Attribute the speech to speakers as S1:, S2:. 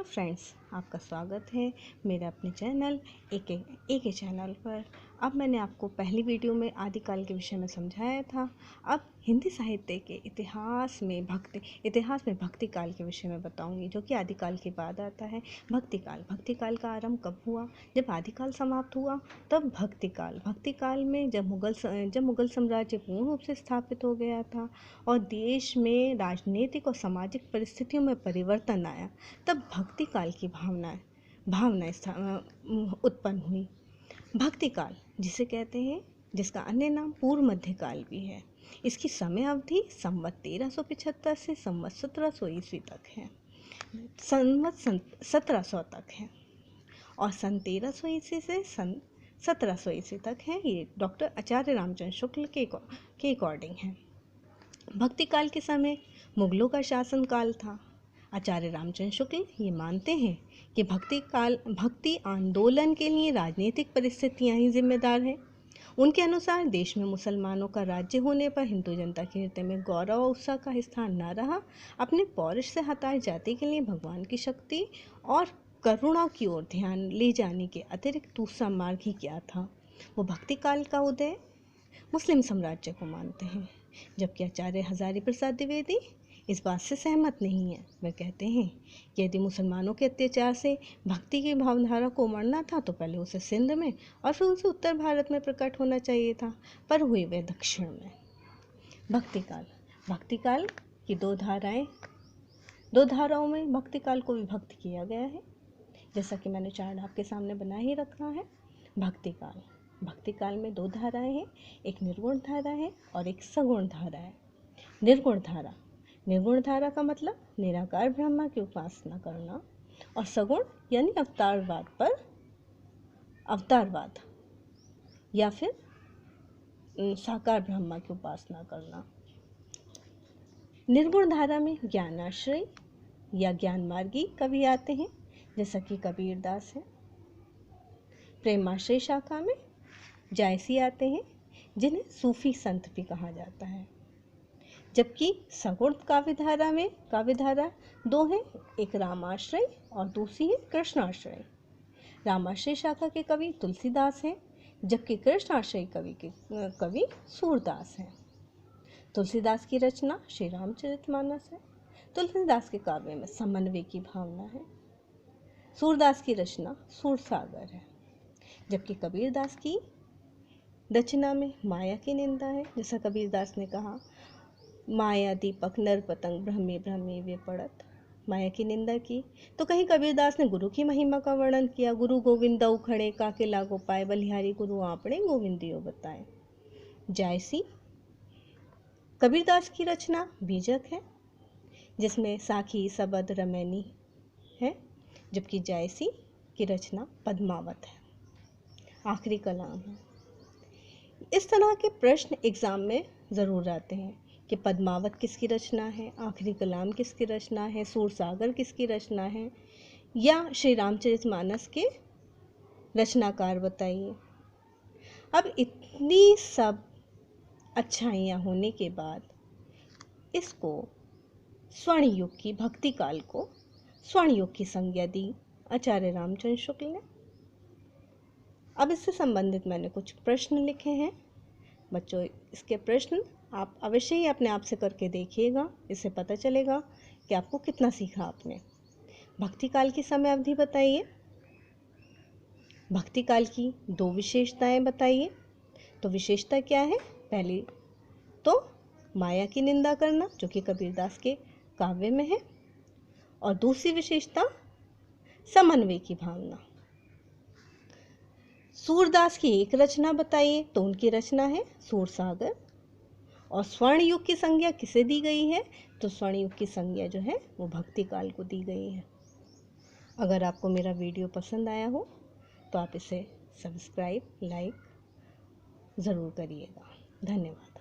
S1: Friends, आपका स्वागत है मेरे अपने चैनल ए के चैनल पर। अब मैंने आपको पहली वीडियो में आदिकाल के विषय में समझाया था। अब हिंदी साहित्य के इतिहास में भक्ति काल के विषय में बताऊंगी, जो कि आदिकाल के बाद आता है। भक्ति काल का आरंभ कब हुआ? जब आदिकाल समाप्त हुआ तब भक्ति काल में जब मुगल साम्राज्य पूर्ण रूप से स्थापित हो गया था और देश में राजनीतिक और सामाजिक परिस्थितियों में परिवर्तन आया, तब भक्ति काल की भावना उत्पन्न हुई। भक्ति काल जिसे कहते हैं, जिसका अन्य नाम पूर्व मध्यकाल भी है, इसकी समय अवधि संवत 1375 से संवत 1700 ईस्वी तक है। संवत 1700 तक है और सन 1300 ईस्वी से सन 1700 ईस्वी तक है। ये डॉक्टर आचार्य रामचंद्र शुक्ल के अकॉर्डिंग है। भक्ति काल के समय मुगलों का शासन काल था। आचार्य रामचंद्र शुक्ल ये मानते हैं कि भक्ति आंदोलन के लिए राजनीतिक परिस्थितियां ही जिम्मेदार हैं। उनके अनुसार देश में मुसलमानों का राज्य होने पर हिंदू जनता के हृदय में गौरव और उत्साह का स्थान न रहा। अपने पौरुष से हताश जाति के लिए भगवान की शक्ति और करुणा की ओर ध्यान ले जाने के अतिरिक्त दूसरा मार्ग ही क्या था? वो भक्ति काल का उदय मुस्लिम साम्राज्य को मानते हैं, जबकि आचार्य हजारी प्रसाद द्विवेदी इस बात से सहमत नहीं है। वे कहते हैं कि यदि मुसलमानों के अत्याचार से भक्ति की भावधारा को उमड़ना था तो पहले उसे सिंध में और फिर उसे उत्तर भारत में प्रकट होना चाहिए था, पर हुई वे दक्षिण में। भक्ति काल की दो धाराओं में भक्ति काल को विभक्त किया गया है, जैसा कि मैंने चार्ट आपके सामने बना ही रखा है। भक्ति काल में दो धाराएं हैं, एक निर्गुण धारा है और एक सगुण धारा है। निर्गुण धारा का मतलब निराकार ब्रह्मा की उपासना करना, और सगुण यानी अवतारवाद या फिर साकार ब्रह्मा की उपासना करना। निर्गुण धारा में ज्ञानाश्रय या ज्ञान मार्गी कवि आते हैं, जैसा कि कबीरदास है। प्रेमाश्रय शाखा में जायसी आते हैं, जिन्हें सूफी संत भी कहा जाता है। जबकि सगुण काव्यधारा दो हैं, एक रामाश्रय और दूसरी है कृष्णाश्रय। रामाश्रय शाखा के कवि तुलसीदास हैं, जबकि कृष्णाश्रय कवि सूरदास हैं। तुलसीदास की रचना श्री रामचरितमानस है। तुलसीदास के काव्य में समन्वय की भावना है। सूरदास की रचना सूरसागर है, जबकि कबीरदास की रचना में माया की निंदा है। जैसा कबीरदास ने कहा, माया दीपक नर पतंग भ्रमे भ्रमे वे पड़त, माया की निंदा की। तो कहीं कबीरदास ने गुरु की महिमा का वर्णन किया, गुरु गोविंद उखड़े काके लागो पाए, बलिहारी गुरु आपणे गोविंदियो बताए। जायसी कबीरदास की रचना बीजक है, जिसमें साखी सबद रमैनी है, जबकि जायसी की रचना पद्मावत है, आखिरी कलाम है। इस तरह के प्रश्न एग्जाम में ज़रूर आते हैं कि पद्मावत किसकी रचना है, आखिरी कलाम किसकी रचना है, सूरसागर किसकी रचना है, या श्री रामचरितमानस के रचनाकार बताइए। अब इतनी सब अच्छाइयाँ होने के बाद इसको स्वर्ण युग की भक्ति काल को स्वर्ण युग की संज्ञा दी आचार्य रामचंद्र शुक्ल ने। अब इससे संबंधित मैंने कुछ प्रश्न लिखे हैं। बच्चों, इसके प्रश्न आप अवश्य ही अपने आप से करके देखिएगा, इससे पता चलेगा कि आपको कितना सीखा आपने। भक्ति काल की समय अवधि बताइए। भक्ति काल की दो विशेषताएं बताइए। तो विशेषता क्या है? पहली तो माया की निंदा करना, जो कि कबीरदास के काव्य में है, और दूसरी विशेषता समन्वय की भावना। सूरदास की एक रचना बताइए। तो उनकी रचना है सूरसागर। और स्वर्ण युग की संज्ञा किसे दी गई है? तो स्वर्ण युग की संज्ञा जो है वो भक्ति काल को दी गई है। अगर आपको मेरा वीडियो पसंद आया हो तो आप इसे सब्सक्राइब, लाइक ज़रूर करिएगा। धन्यवाद।